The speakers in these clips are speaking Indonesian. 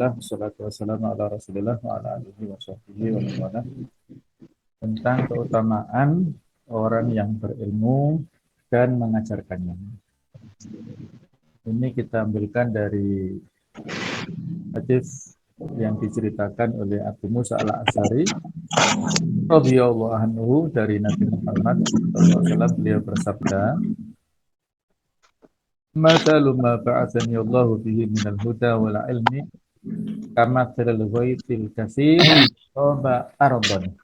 Alhamdulillah, wassalatu wassalamu ala Rasulillah wa ala alihi wa sahbihi wa man walah. Tentang keutamaan orang yang berilmu dan mengajarkannya. Ini kita ambilkan dari hadis yang diceritakan oleh Abu Musa al-Asy'ari radhiyallahu anhu dari Nabi Muhammad SAW. Beliau bersabda, "Mathalu ma ba'athani Allahu bihi minal huda wal ilmi kama thalal ghaitil katsir qaba ardon."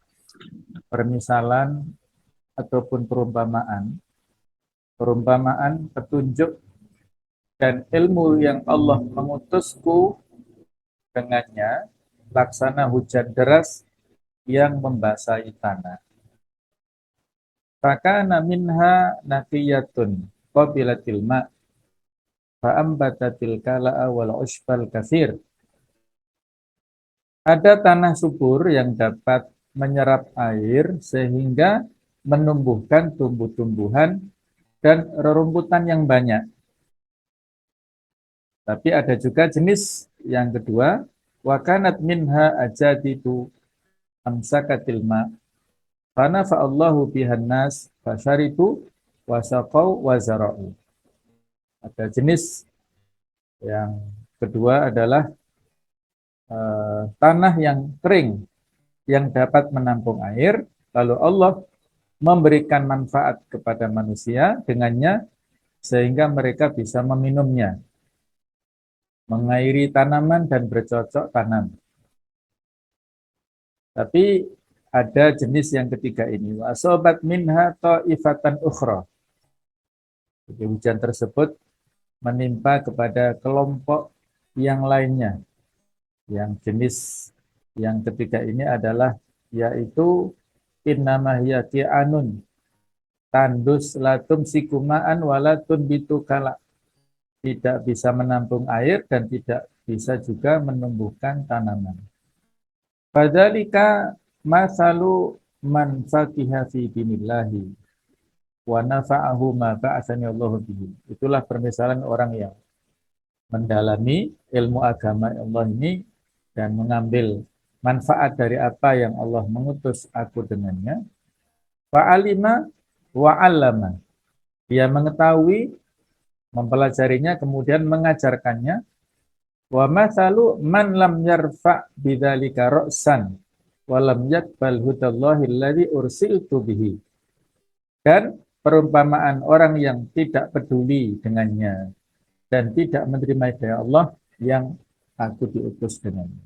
Permisalan ataupun perumpamaan petunjuk dan ilmu yang Allah mengutusku dengannya laksana hujan deras yang membasahi tanah. Fakana minha naqiyatun qabilatil ma' fa'ambatatil kala'a wal ushbal katsir. Ada tanah subur yang dapat menyerap air sehingga menumbuhkan tumbuh-tumbuhan dan rerumputan yang banyak. Tapi ada juga jenis yang kedua, wa kanat minha ajaditu amsakatil ma' fanafa'allahu bihan nas fasyaribu wasaqau wazara'u. Ada jenis yang kedua adalah tanah yang kering yang dapat menampung air, lalu Allah memberikan manfaat kepada manusia dengannya sehingga mereka bisa meminumnya, mengairi tanaman dan bercocok tanam. Tapi ada jenis yang ketiga ini, wa asobat minha ta'ifatan ukhra. Jadi hujan tersebut menimpa kepada kelompok yang lainnya. Yang jenis yang ketiga ini adalah yaitu innama hiya ki'anun tandus latum sikumaan walatun bitu kala. Tidak bisa menampung air dan tidak bisa juga menumbuhkan tanaman. Fadzalika masalu man faqiha fi dinillahi wa nafa'ahu ma ba'atsani Allahu bihi. Itulah permisalan orang yang mendalami ilmu agama Allah ini dan mengambil manfaat dari apa yang Allah mengutus aku dengannya. Fa'alima wa 'allama. Dia mengetahui, mempelajarinya, kemudian mengajarkannya. Wa mathalu man lam yarfa' bidzalika ra'san wa lam yaqbal hudallahi alladzi ursiltu bihi. Dan perumpamaan orang yang tidak peduli dengannya dan tidak menerima hidayah Allah yang aku diutus dengannya.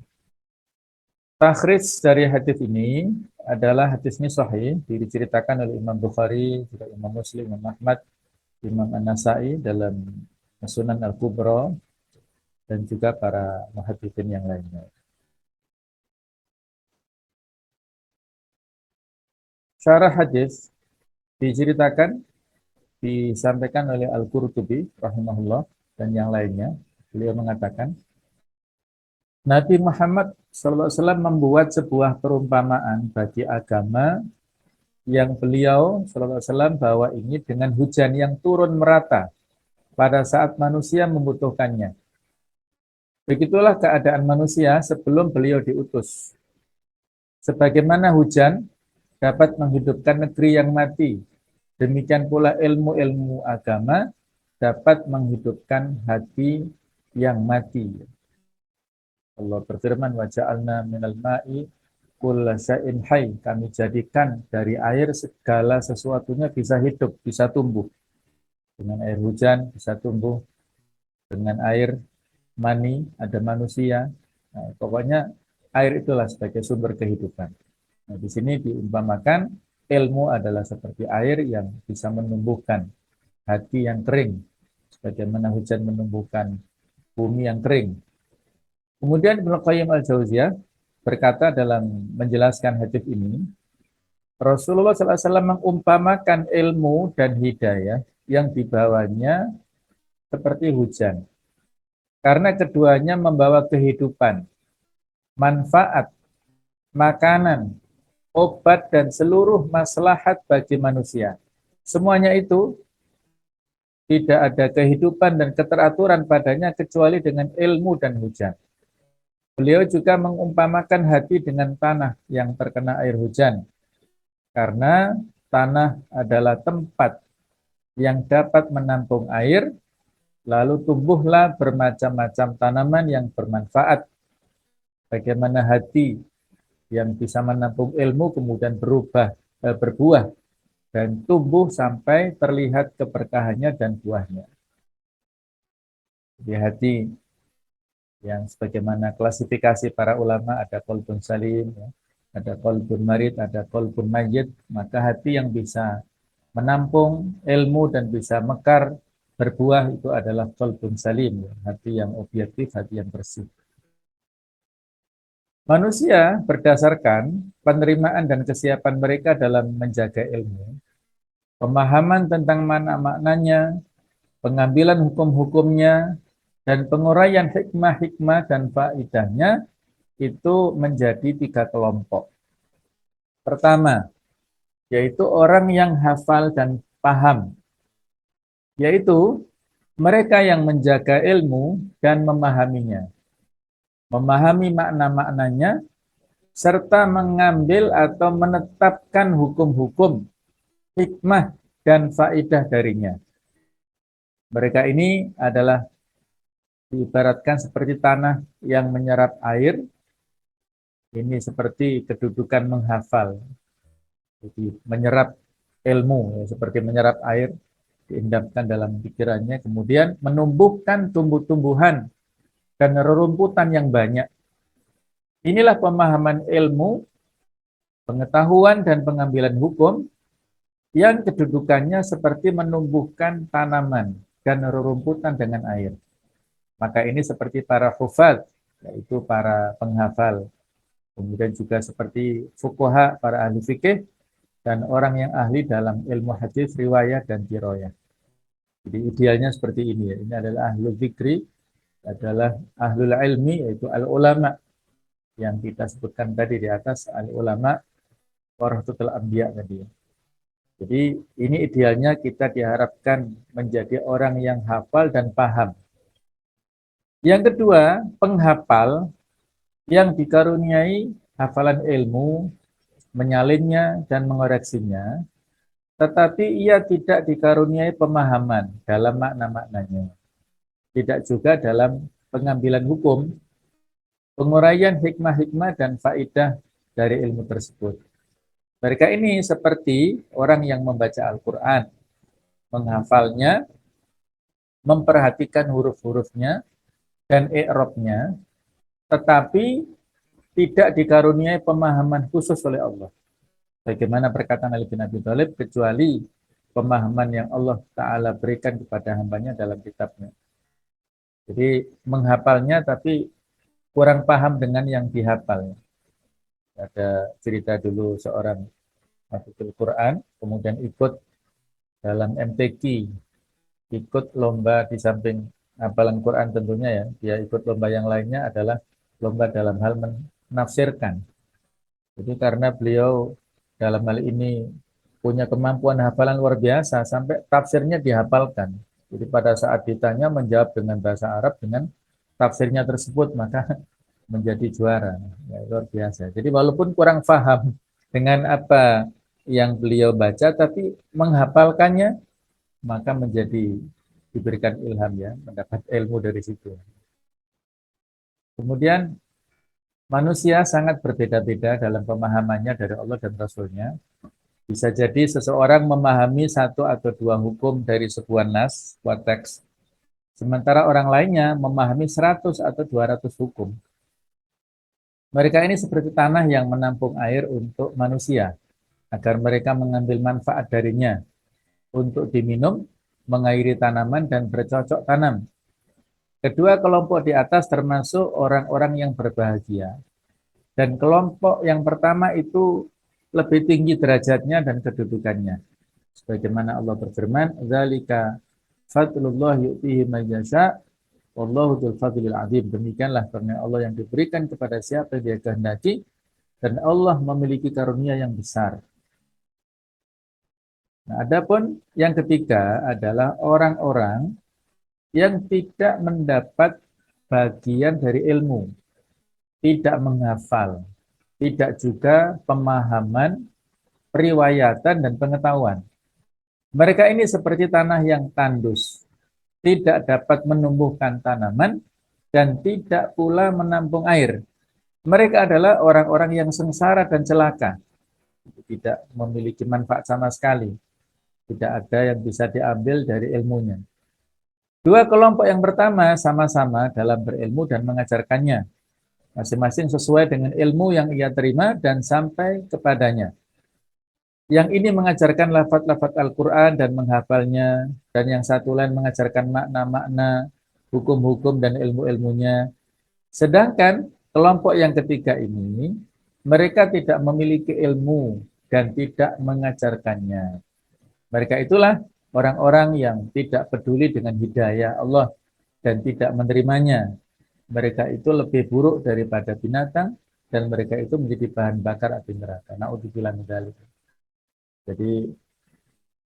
Takhrij dari hadis ini adalah hadis ini sahih, diceritakan oleh Imam Bukhari, juga Imam Muslim, Imam Ahmad, Imam An-Nasa'i dalam Sunan Al-Kubra, dan juga para muhaditsin yang lainnya. Syarah hadis diceritakan, disampaikan oleh Al-Qurtubi rahimahullah dan yang lainnya. Beliau mengatakan, Nabi Muhammad SAW membuat sebuah perumpamaan bagi agama yang beliau SAW bawa ini dengan hujan yang turun merata pada saat manusia membutuhkannya. Begitulah keadaan manusia sebelum beliau diutus. Sebagaimana hujan dapat menghidupkan negeri yang mati, demikian pula ilmu-ilmu agama dapat menghidupkan hati yang mati. Allah berfirman, wa ja'alna minal ma'i kulla syai'in hayy. Kami jadikan dari air segala sesuatunya bisa hidup, bisa tumbuh. Dengan air hujan bisa tumbuh, dengan air mani ada manusia. Nah, pokoknya air itulah sebagai sumber kehidupan. Nah, di sini diumpamakan ilmu adalah seperti air yang bisa menumbuhkan hati yang kering, sebagaimana hujan menumbuhkan bumi yang kering. Kemudian Ibnu Qayyim al-Jauziyah berkata dalam menjelaskan hadis ini, Rasulullah SAW mengumpamakan ilmu dan hidayah yang dibawanya seperti hujan. Karena keduanya membawa kehidupan, manfaat, makanan, obat, dan seluruh maslahat bagi manusia. Semuanya itu tidak ada kehidupan dan keteraturan padanya kecuali dengan ilmu dan hujan. Beliau juga mengumpamakan hati dengan tanah yang terkena air hujan, karena tanah adalah tempat yang dapat menampung air, lalu tumbuhlah bermacam-macam tanaman yang bermanfaat. Bagaimana hati yang bisa menampung ilmu kemudian berbuah dan tumbuh sampai terlihat keberkahannya dan buahnya. Di hati yang sebagaimana klasifikasi para ulama, ada qalbun salim, ya, ada qalbun marid, ada qalbun mayyit, maka hati yang bisa menampung ilmu dan bisa mekar berbuah itu adalah qalbun salim, ya, hati yang objektif, hati yang bersih. Manusia berdasarkan penerimaan dan kesiapan mereka dalam menjaga ilmu, pemahaman tentang makna-maknanya, pengambilan hukum-hukumnya, dan penguraian hikmah-hikmah dan faidahnya itu menjadi 3 kelompok. Pertama, yaitu orang yang hafal dan paham, yaitu mereka yang menjaga ilmu dan memahaminya, memahami makna-maknanya, serta mengambil atau menetapkan hukum-hukum, hikmah, dan faidah darinya. Mereka ini adalah diibaratkan seperti tanah yang menyerap air. Ini seperti kedudukan menghafal, jadi menyerap ilmu, ya, seperti menyerap air, diendapkan dalam pikirannya, kemudian menumbuhkan tumbuh-tumbuhan dan rerumputan yang banyak. Inilah pemahaman ilmu, pengetahuan, dan pengambilan hukum yang kedudukannya seperti menumbuhkan tanaman dan rerumputan dengan air. Maka ini seperti para hufaz, yaitu para penghafal. Kemudian juga seperti fuqaha, para ahli fikih, dan orang yang ahli dalam ilmu hadis, riwayat, dan dirayah. Jadi idealnya seperti ini ya. Ini adalah ahlul zikri, adalah ahlul ilmi, yaitu al-ulama yang kita sebutkan tadi di atas, al-ulama warahatul anbiya tadi. Jadi ini idealnya kita diharapkan menjadi orang yang hafal dan paham. Yang kedua, penghafal yang dikaruniai hafalan ilmu, menyalinnya dan mengoreksinya, tetapi ia tidak dikaruniai pemahaman dalam makna-maknanya. Tidak juga dalam pengambilan hukum, penguraian hikmah-hikmah dan faidah dari ilmu tersebut. Mereka ini seperti orang yang membaca Al-Quran, menghafalnya, memperhatikan huruf-hurufnya dan i'rabnya, tetapi tidak dikaruniai pemahaman khusus oleh Allah. Bagaimana perkataan Ali bin Abi Thalib, kecuali pemahaman yang Allah Ta'ala berikan kepada hambanya dalam kitabnya. Jadi menghafalnya tapi kurang paham dengan yang dihafal. Ada cerita dulu seorang hafizul Quran, kemudian ikut dalam MTQ, ikut lomba di samping hafalan Quran tentunya ya, dia ikut lomba yang lainnya adalah lomba dalam hal menafsirkan. Jadi karena beliau dalam hal ini punya kemampuan hafalan luar biasa, sampai tafsirnya dihafalkan. Jadi pada saat ditanya menjawab dengan bahasa Arab dengan tafsirnya tersebut, maka menjadi juara. Ya, luar biasa. Jadi walaupun kurang paham dengan apa yang beliau baca, tapi menghafalkannya, maka menjadi diberikan ilham ya, mendapat ilmu dari situ. Kemudian manusia sangat berbeda-beda dalam pemahamannya dari Allah dan Rasul-Nya. Bisa jadi seseorang memahami 1 atau 2 hukum dari sebuah nas, sebuah teks, sementara orang lainnya memahami 100 atau 200 hukum. Mereka ini seperti tanah yang menampung air untuk manusia, agar mereka mengambil manfaat darinya untuk diminum, mengairi tanaman, dan bercocok tanam. Kedua kelompok di atas termasuk orang-orang yang berbahagia. Dan kelompok yang pertama itu lebih tinggi derajatnya dan kedudukannya. Sebagaimana Allah berfirman, "Dzalika fadlullah yu'tihi man yasha, wallahu dzul fadlil 'adzim." Demikianlah karunia Allah yang diberikan kepada siapa yang Dia kehendaki, dan Allah memiliki karunia yang besar. Nah, adapun yang ketiga adalah orang-orang yang tidak mendapat bagian dari ilmu. tidak menghafal, tidak juga pemahaman, periwayatan, dan pengetahuan. Mereka ini seperti tanah yang tandus, tidak dapat menumbuhkan tanaman, dan tidak pula menampung air. Mereka adalah orang-orang yang sengsara dan celaka, tidak memiliki manfaat sama sekali, tidak ada yang bisa diambil dari ilmunya. Dua kelompok yang pertama sama-sama dalam berilmu dan mengajarkannya, masing-masing sesuai dengan ilmu yang ia terima dan sampai kepadanya. Yang ini mengajarkan lafaz-lafaz Al-Quran dan menghafalnya, dan yang satu lain mengajarkan makna-makna, hukum-hukum dan ilmu-ilmunya. Sedangkan kelompok yang ketiga ini, mereka tidak memiliki ilmu dan tidak mengajarkannya. Mereka itulah orang-orang yang tidak peduli dengan hidayah Allah dan tidak menerimanya. Mereka itu lebih buruk daripada binatang dan mereka itu menjadi bahan bakar api neraka. Na'udzubillah min dzalik. Jadi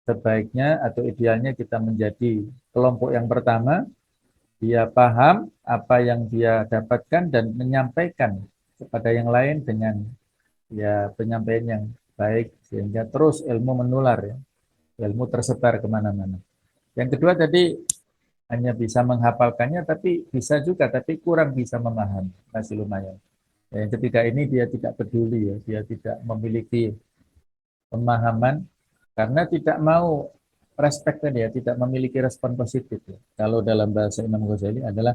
sebaiknya atau idealnya kita menjadi kelompok yang pertama, dia paham apa yang dia dapatkan dan menyampaikan kepada yang lain dengan ya penyampaian yang baik sehingga terus ilmu menular ya, ilmu tersebar kemana-mana. Yang kedua tadi hanya bisa menghafalkannya tapi bisa juga tapi kurang bisa memahami, masih lumayan. Yang ketiga ini dia tidak peduli ya, dia tidak memiliki pemahaman karena tidak mau respect tadi ya, tidak memiliki respon positif ya. Kalau dalam bahasa Imam Ghazali adalah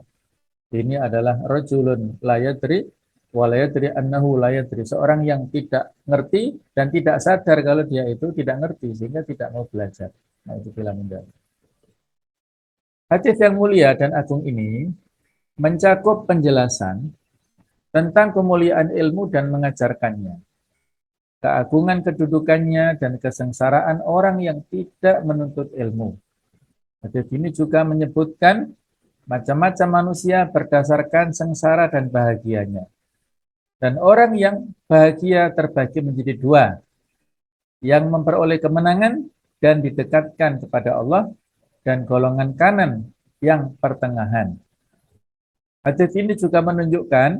ini adalah rajulun la yadri wa la yadri annahu la yadri, seorang yang tidak ngerti dan tidak sadar kalau dia itu tidak ngerti sehingga tidak mau belajar. Nah, itu bilang enggak. Hadis yang mulia dan agung ini mencakup penjelasan tentang kemuliaan ilmu dan mengajarkannya, keagungan kedudukannya dan kesengsaraan orang yang tidak menuntut ilmu. Hadis ini juga menyebutkan macam-macam manusia berdasarkan sengsara dan bahagianya. Dan orang yang bahagia terbagi menjadi dua, yang memperoleh kemenangan dan didekatkan kepada Allah, dan golongan kanan yang pertengahan. Hadis ini juga menunjukkan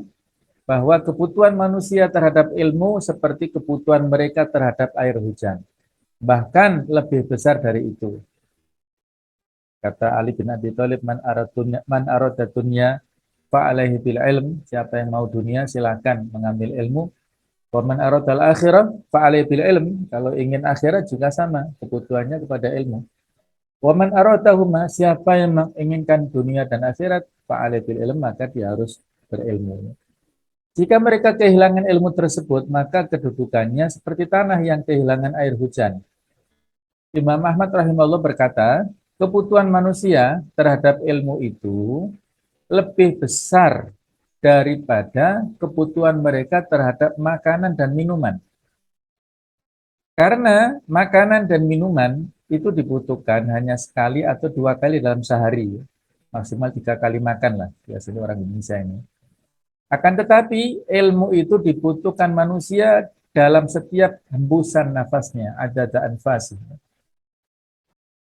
bahwa kebutuhan manusia terhadap ilmu seperti kebutuhan mereka terhadap air hujan. Bahkan lebih besar dari itu. Kata Ali bin Abi Thalib, man arada dunya fa'alaihi bil ilm, siapa yang mau dunia silakan mengambil ilmu. Wa man aradal akhirah fa'alaihi bil ilm, kalau ingin akhirat juga sama, kebutuhannya kepada ilmu. Wa man aradahuma, siapa yang menginginkan dunia dan akhirat fa'alaihi bil ilm, maka dia harus berilmu. Jika mereka kehilangan ilmu tersebut, maka kedudukannya seperti tanah yang kehilangan air hujan. Imam Ahmad rahimahullah berkata, kebutuhan manusia terhadap ilmu itu lebih besar daripada kebutuhan mereka terhadap makanan dan minuman. Karena makanan dan minuman itu dibutuhkan hanya sekali atau dua kali dalam sehari. Maksimal 3 kali makan lah, biasanya orang Indonesia ini. Akan tetapi ilmu itu dibutuhkan manusia dalam setiap hembusan nafasnya, ada anfas.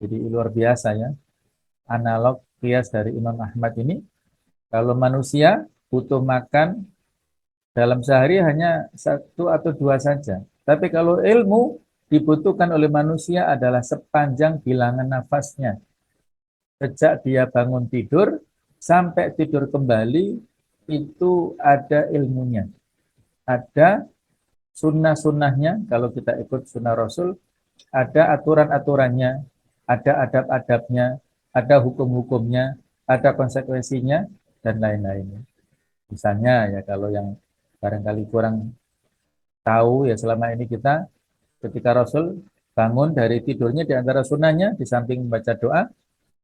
Jadi luar biasa ya. Analog kias dari Imam Ahmad ini, kalau manusia butuh makan dalam sehari hanya 1 atau 2 saja. Tapi kalau ilmu dibutuhkan oleh manusia adalah sepanjang bilangan nafasnya. Sejak dia bangun tidur sampai tidur kembali itu ada ilmunya. Ada sunnah-sunnahnya, kalau kita ikut sunnah Rasul, ada aturan-aturannya, ada adab-adabnya, ada hukum-hukumnya, ada konsekuensinya, dan lain-lain. Misalnya ya kalau yang barangkali kurang tahu ya selama ini kita ketika Rasul bangun dari tidurnya di antara sunnahnya di samping membaca doa,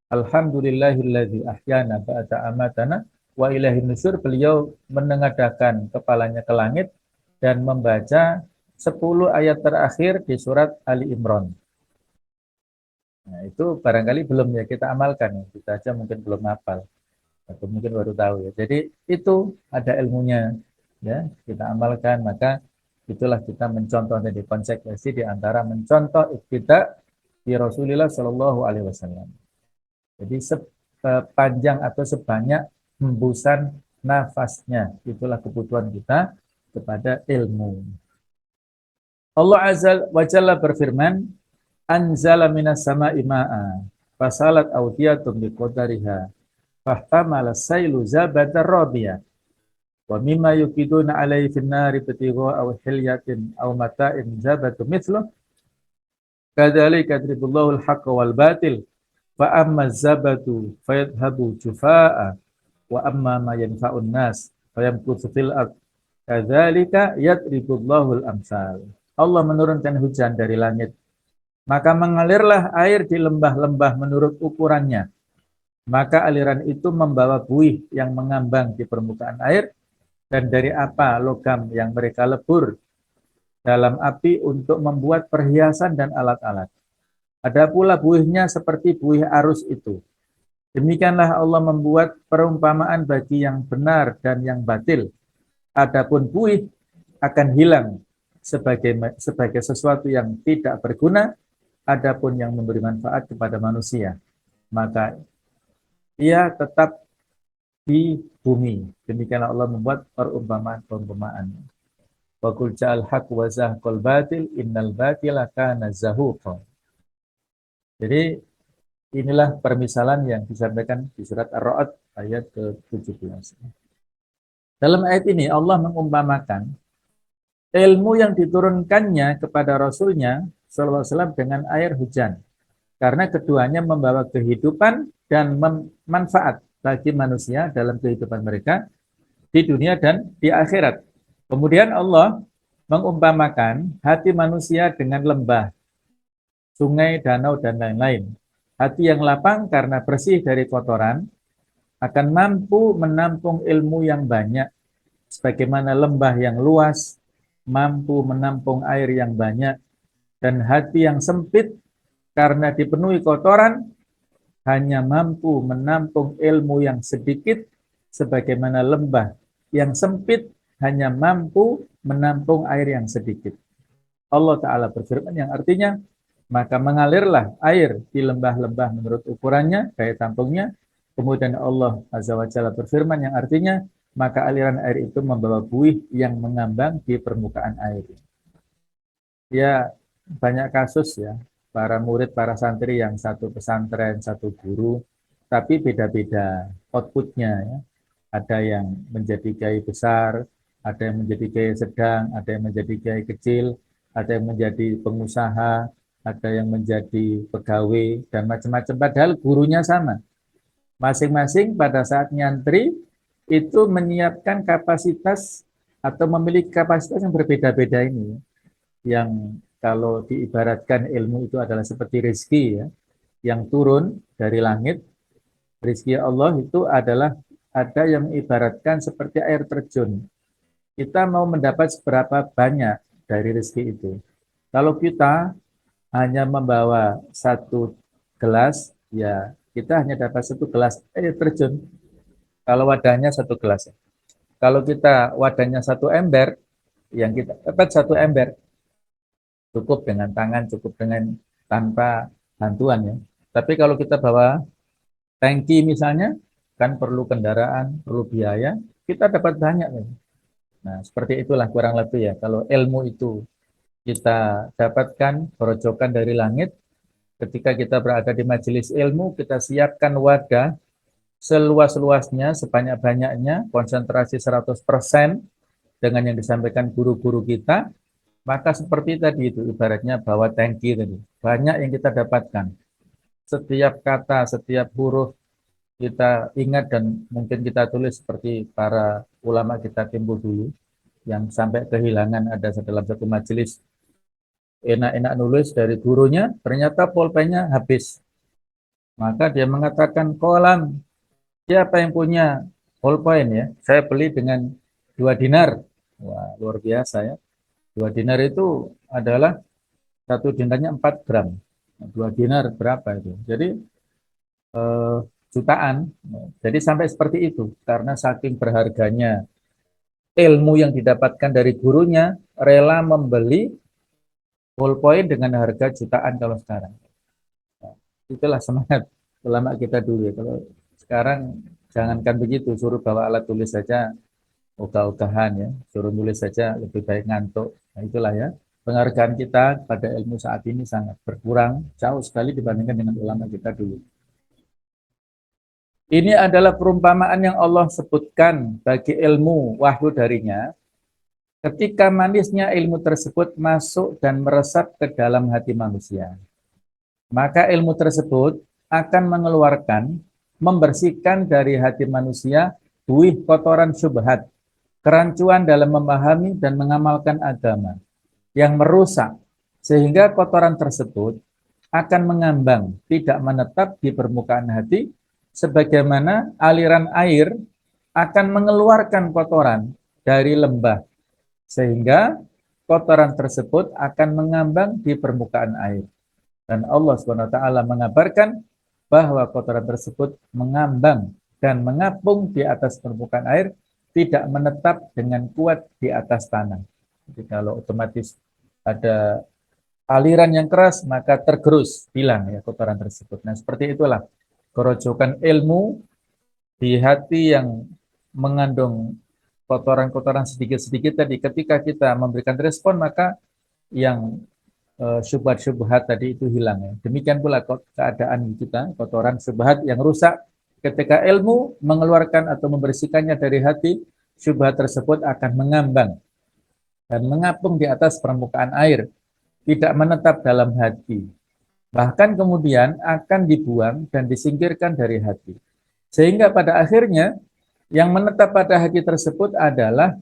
Alhamdulillahilladzi ahyana ba'da amatana wa ilaihin nusyur, beliau menengadahkan kepalanya ke langit dan membaca 10 ayat terakhir di surat Ali Imran. Nah, itu barangkali belum ya kita amalkan, kita aja mungkin belum hafal atau mungkin baru tahu ya. Jadi itu ada ilmunya ya, kita amalkan, maka itulah kita mencontoh dari konsekuensi di antara mencontoh kita di Rasulullah Shallallahu alaihi wasallam. Jadi sepanjang atau sebanyak hembusan nafasnya. Itulah kebutuhan kita kepada ilmu. Allah Azza wa Jalla berfirman, anzala minas sama'i ma'a fasalat awdiyatun biqadariha fahtamala sailu zabadar radiyah wa mimma yukiduna alaihi finnari batigha aw hilyatin aw mata'in zabatu mithluh kadzalika yadribullahu al-haqqa wal batil fa amma zabatu fayadhhabu jufaa'a wa amma ma yanfa'un nas fayamkuthu fil ard kadzalika yadribullahu al-amsal. Allah menurunkan hujan dari langit, maka mengalirlah air di lembah-lembah menurut ukurannya. Maka aliran itu membawa buih yang mengambang di permukaan air, dan dari apa logam yang mereka lebur dalam api untuk membuat perhiasan dan alat-alat. Ada pula buihnya seperti buih arus itu. Demikianlah Allah membuat perumpamaan bagi yang benar dan yang batil. Adapun buih akan hilang sebagai sesuatu yang tidak berguna, adapun yang memberi manfaat kepada manusia, maka ia tetap di bumi. Demikianlah Allah membuat perumpamaan-perumpamaan. Wa qul ja'al haq wa zahqal batil innal batila kana zahuqa. Jadi inilah permisalan yang disampaikan di surat Ar-Ra'd ayat ke-17. Dalam ayat ini Allah mengumpamakan ilmu yang diturunkannya kepada Rasulnya SAW dengan air hujan. Karena keduanya membawa kehidupan dan manfaat bagi manusia dalam kehidupan mereka di dunia dan di akhirat. Kemudian Allah mengumpamakan hati manusia dengan lembah, sungai, danau, dan lain-lain. Hati yang lapang karena bersih dari kotoran akan mampu menampung ilmu yang banyak, sebagaimana lembah yang luas mampu menampung air yang banyak, dan hati yang sempit karena dipenuhi kotoran hanya mampu menampung ilmu yang sedikit, sebagaimana lembah yang sempit hanya mampu menampung air yang sedikit. Allah Ta'ala berfirman yang artinya, maka mengalirlah air di lembah-lembah menurut ukurannya, daya tampungnya. Kemudian Allah Azza wa Jalla berfirman yang artinya, maka aliran air itu membawa buih yang mengambang di permukaan air. Ya, banyak kasus ya, para murid, para santri yang satu pesantren, satu guru, tapi beda-beda outputnya ya. Ada yang menjadi kiai besar, ada yang menjadi kiai sedang, ada yang menjadi kiai kecil, ada yang menjadi pengusaha, ada yang menjadi pegawai, dan macam-macam. Padahal gurunya sama. Masing-masing pada saat nyantri itu menyiapkan kapasitas atau memiliki kapasitas yang berbeda-beda ini. Yang kalau diibaratkan ilmu itu adalah seperti rezeki ya, yang turun dari langit. Rezeki Allah itu adalah ada yang ibaratkan seperti air terjun. Kita mau mendapat seberapa banyak dari rezeki itu. Kalau kita hanya membawa satu gelas, ya kita hanya dapat satu gelas air terjun. Kalau wadahnya satu gelas. Kalau kita wadahnya satu ember, yang kita dapat satu ember. Cukup dengan tangan, cukup dengan tanpa bantuan ya. Tapi kalau kita bawa tangki misalnya, kan perlu kendaraan, perlu biaya, kita dapat banyak. Ya. Nah, seperti itulah kurang lebih ya. Kalau ilmu itu kita dapatkan berojokan dari langit, ketika kita berada di majelis ilmu, kita siapkan wadah seluas-luasnya, sebanyak-banyaknya, konsentrasi 100% dengan yang disampaikan guru-guru kita, maka seperti tadi itu, ibaratnya bawa tangki tadi. Banyak yang kita dapatkan. Setiap kata, setiap huruf kita ingat dan mungkin kita tulis seperti para ulama kita timbul dulu, yang sampai kehilangan ada dalam satu majelis enak-enak nulis dari gurunya, ternyata pulpennya habis. Maka dia mengatakan, kolam, siapa yang punya pulpen ya? Saya beli dengan 2 dinar. Wah, luar biasa ya. 2 dinar itu adalah 1 dinarnya 4 gram. 2 dinar berapa itu? Jadi jutaan. Jadi sampai seperti itu. Karena saking berharganya ilmu yang didapatkan dari gurunya, rela membeli ballpoint dengan harga jutaan kalau sekarang. Nah, itulah semangat ulama kita dulu ya. Kalau sekarang Jangankan begitu, suruh bawa alat tulis saja ogah-ogahan ya, suruh nulis saja lebih baik ngantuk. Nah, itulah ya, penghargaan kita pada ilmu saat ini sangat berkurang jauh sekali dibandingkan dengan ulama kita dulu. Ini adalah perumpamaan yang Allah sebutkan bagi ilmu wahyu darinya ketika manisnya ilmu tersebut masuk dan meresap ke dalam hati manusia. Maka ilmu tersebut akan mengeluarkan, membersihkan dari hati manusia buih kotoran syubhat, kerancuan dalam memahami dan mengamalkan agama yang merusak, sehingga kotoran tersebut akan mengambang, tidak menetap di permukaan hati, sebagaimana aliran air akan mengeluarkan kotoran dari lembah, sehingga kotoran tersebut akan mengambang di permukaan air. Dan Allah SWT mengabarkan bahwa kotoran tersebut mengambang dan mengapung di atas permukaan air, tidak menetap dengan kuat di atas tanah. Jadi kalau otomatis ada aliran yang keras, maka tergerus, hilang ya kotoran tersebut. Nah, seperti itulah kerojokan ilmu di hati yang mengandung kotoran-kotoran sedikit-sedikit tadi. Ketika kita memberikan respon, maka yang syubhat-syubhat tadi itu hilang ya. Demikian pula keadaan kita, kotoran syubhat yang rusak, ketika ilmu mengeluarkan atau membersihkannya dari hati, syubhat tersebut akan mengambang dan mengapung di atas permukaan air, tidak menetap dalam hati. Bahkan kemudian akan dibuang dan disingkirkan dari hati. Sehingga pada akhirnya yang menetap pada hati tersebut adalah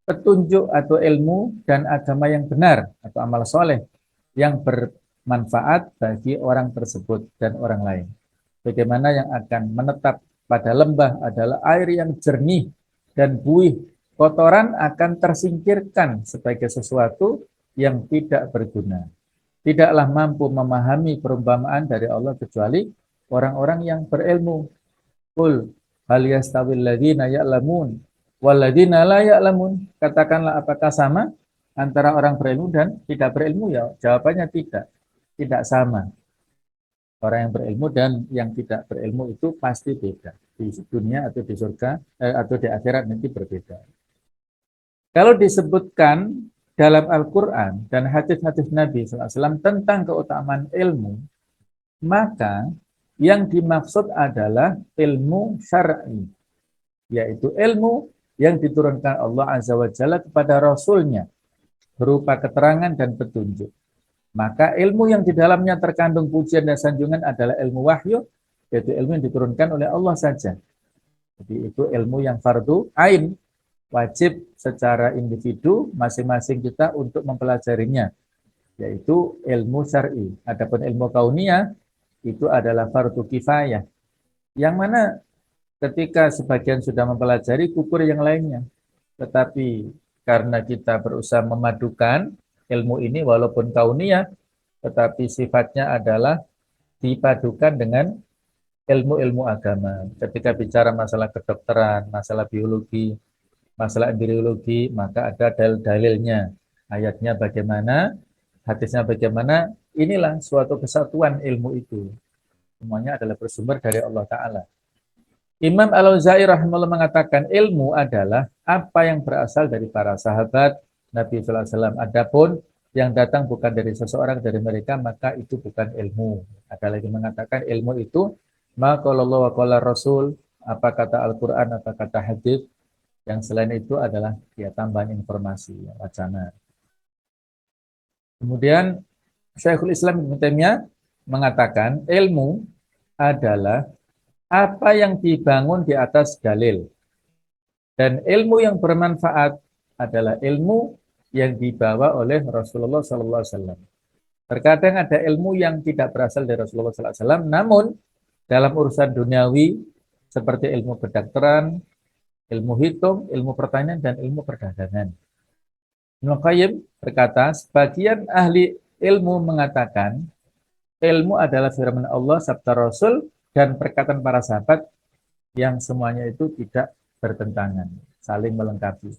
petunjuk atau ilmu dan agama yang benar atau amal soleh yang bermanfaat bagi orang tersebut dan orang lain. Bagaimana yang akan menetap pada lembah adalah air yang jernih dan buih. Kotoran akan tersingkirkan sebagai sesuatu yang tidak berguna. Tidaklah mampu memahami perumpamaan dari Allah kecuali orang-orang yang berilmu. Qul hal yastawil ladzina ya'lamun wal ladzina la ya'lamun. Katakanlah apakah sama antara orang berilmu dan tidak berilmu? Ya, jawabannya tidak. Tidak sama. Orang yang berilmu dan yang tidak berilmu itu pasti beda. Di dunia atau di surga atau di akhirat nanti berbeda. Kalau disebutkan dalam Al-Quran dan hadis-hadis Nabi SAW tentang keutamaan ilmu, maka yang dimaksud adalah ilmu syar'i, yaitu ilmu yang diturunkan Allah Azza wa Jalla kepada Rasulnya berupa keterangan dan petunjuk. Maka ilmu yang di dalamnya terkandung pujian dan sanjungan adalah ilmu wahyu, yaitu ilmu yang diturunkan oleh Allah saja. Jadi itu ilmu yang fardu ain, wajib secara individu masing-masing kita untuk mempelajarinya, yaitu ilmu syar'i. Adapun ilmu kauniyah itu adalah fardu kifayah, yang mana ketika sebagian sudah mempelajari, gugur yang lainnya. Tetapi karena kita berusaha memadukan ilmu ini walaupun kauniyah, tetapi sifatnya adalah dipadukan dengan ilmu-ilmu agama. Ketika bicara masalah kedokteran, masalah biologi, masalah embriologi, maka ada dalil-dalilnya. Ayatnya bagaimana, hadisnya bagaimana, inilah suatu kesatuan ilmu itu. Semuanya adalah bersumber dari Allah Ta'ala. Imam Al-Auza'i rahimahullah mengatakan ilmu adalah apa yang berasal dari para sahabat Nabi sallallahu alaihi wasallam. Adapun yang datang bukan dari seseorang dari mereka, maka itu bukan ilmu. Ada lagi mengatakan ilmu itu ma qala Allah wa qala Rasul, apa kata Al-Qur'an, apa kata hadis. Yang selain itu adalah ya tambahan informasi, ya, wacana. Kemudian Syekhul Islam Ibnu Taimiyah mengatakan ilmu adalah apa yang dibangun di atas dalil. Dan ilmu yang bermanfaat adalah ilmu yang dibawa oleh Rasulullah SAW. Terkadang ada ilmu yang tidak berasal dari Rasulullah SAW, namun dalam urusan duniawi seperti ilmu kedokteran, ilmu hitung, ilmu pertanian, dan ilmu perdagangan. Ibnu Qayyim berkata, sebagian ahli ilmu mengatakan ilmu adalah firman Allah, sabda Rasul, dan perkataan para sahabat yang semuanya itu tidak bertentangan, saling melengkapi.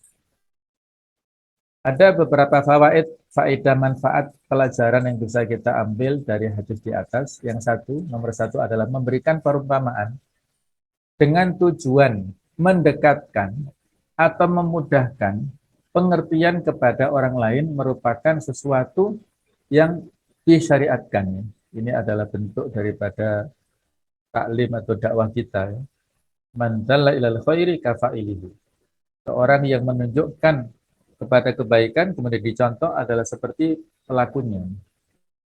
Ada beberapa faedah manfaat pelajaran yang bisa kita ambil dari hadis di atas. Yang satu, nomor satu adalah memberikan perumpamaan dengan tujuan mendekatkan atau memudahkan pengertian kepada orang lain merupakan sesuatu yang disyariatkan. Ini adalah bentuk daripada taklim atau dakwah kita. Man dalla ilal khairi kafa'ilihi. Seorang yang menunjukkan kepada kebaikan kemudian dicontoh adalah seperti pelakunya.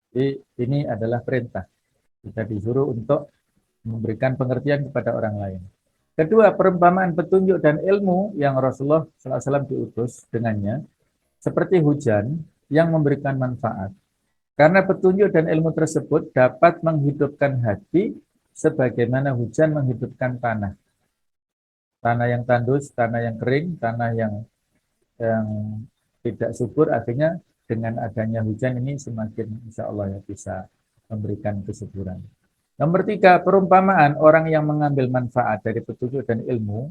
Jadi ini adalah perintah. Kita disuruh untuk memberikan pengertian kepada orang lain. Kedua, perumpamaan petunjuk dan ilmu yang Rasulullah SAW diutus dengannya seperti hujan yang memberikan manfaat. Karena petunjuk dan ilmu tersebut dapat menghidupkan hati sebagaimana hujan menghidupkan tanah. Tanah yang tandus, tanah yang kering, tanah yang tidak subur, akhirnya dengan adanya hujan ini semakin insya Allah ya bisa memberikan kesuburan. Nomor 3, perumpamaan orang yang mengambil manfaat dari petunjuk dan ilmu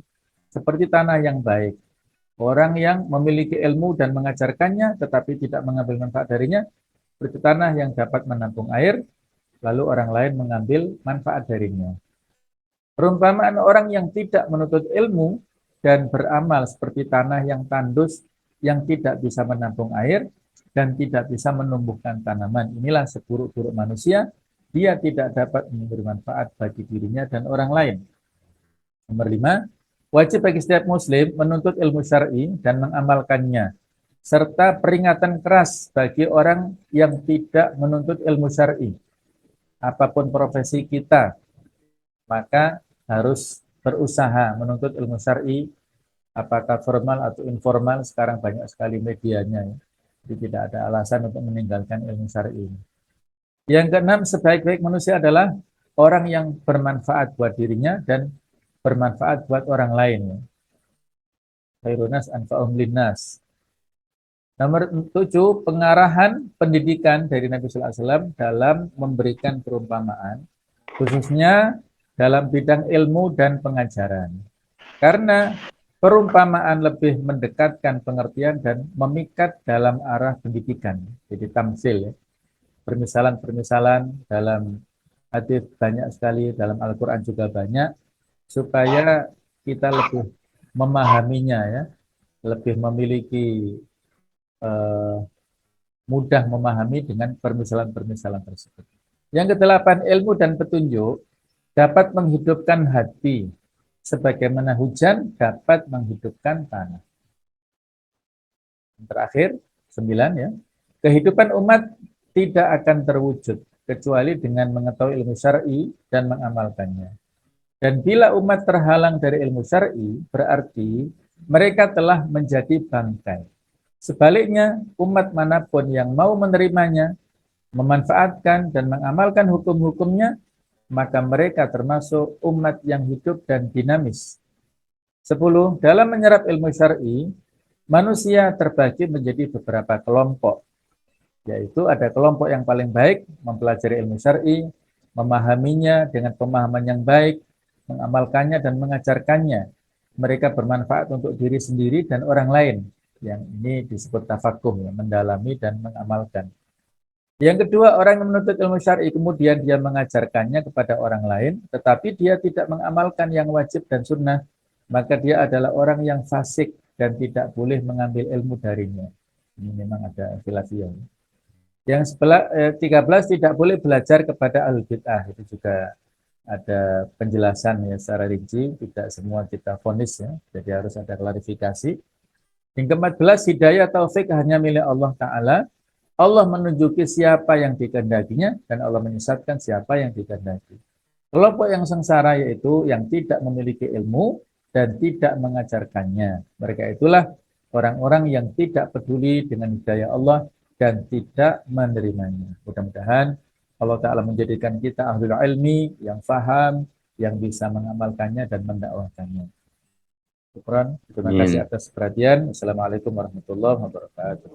seperti tanah yang baik. Orang yang memiliki ilmu dan mengajarkannya tetapi tidak mengambil manfaat darinya seperti tanah yang dapat menampung air, lalu orang lain mengambil manfaat darinya. Perumpamaan orang yang tidak menuntut ilmu dan beramal seperti tanah yang tandus yang tidak bisa menampung air dan tidak bisa menumbuhkan tanaman. Inilah seburuk-buruk manusia, dia tidak dapat memberi manfaat bagi dirinya dan orang lain. Nomor 5, wajib bagi setiap muslim menuntut ilmu syar'i dan mengamalkannya, serta peringatan keras bagi orang yang tidak menuntut ilmu syar'i. Apapun profesi kita, maka harus berusaha menuntut ilmu syar'i, apakah formal atau informal. Sekarang banyak sekali medianya, ya. Jadi tidak ada alasan untuk meninggalkan ilmu syar'i. Yang keenam, sebaik-baik manusia adalah orang yang bermanfaat buat dirinya dan bermanfaat buat orang lain. Khairunas anfa'uhum linnas. Nomor 7, pengarahan pendidikan dari Nabi Sallallahu Alaihi Wasallam dalam memberikan perumpamaan, khususnya dalam bidang ilmu dan pengajaran. Karena perumpamaan lebih mendekatkan pengertian dan memikat dalam arah pendidikan. Jadi tamsil, ya. Permisalan-permisalan dalam hadis banyak sekali, dalam Al-Quran juga banyak, supaya kita lebih memahaminya, ya, lebih memiliki mudah memahami dengan permisalan-permisalan tersebut. Yang kedelapan, ilmu dan petunjuk dapat menghidupkan hati, sebagaimana hujan dapat menghidupkan tanah. Yang terakhir, 9, ya, kehidupan umat tidak akan terwujud kecuali dengan mengetahui ilmu syar'i dan mengamalkannya. Dan bila umat terhalang dari ilmu syar'i, berarti mereka telah menjadi bangkai. Sebaliknya, umat manapun yang mau menerimanya, memanfaatkan dan mengamalkan hukum-hukumnya, maka mereka termasuk umat yang hidup dan dinamis. 10. Dalam menyerap ilmu syar'i, manusia terbagi menjadi beberapa kelompok, yaitu ada kelompok yang paling baik mempelajari ilmu syar'i, memahaminya dengan pemahaman yang baik, mengamalkannya dan mengajarkannya. Mereka bermanfaat untuk diri sendiri dan orang lain. Yang ini disebut tafakuh, ya, mendalami dan mengamalkan. Yang kedua, orang yang menuntut ilmu syar'i kemudian dia mengajarkannya kepada orang lain, tetapi dia tidak mengamalkan yang wajib dan sunnah, maka dia adalah orang yang fasik dan tidak boleh mengambil ilmu darinya. Ini memang ada khilafiyah. Yang 13, tidak boleh belajar kepada ahli bid'ah. Itu juga ada penjelasan, ya, secara rinci, tidak semua kita vonis, ya, jadi harus ada klarifikasi. Yang ke-14, hidayah taufik hanya milik Allah Ta'ala. Allah menunjuki siapa yang dikehendakinya dan Allah menyesatkan siapa yang dikehendaki. Kelompok yang sengsara yaitu yang tidak memiliki ilmu dan tidak mengajarkannya. Mereka itulah orang-orang yang tidak peduli dengan hidayah Allah dan tidak menerimanya. Mudah-mudahan Allah Ta'ala menjadikan kita ahlul ilmi yang faham, yang bisa mengamalkannya dan mendakwahkannya. Syukran. Terima kasih atas perhatian. Assalamualaikum warahmatullahi wabarakatuh.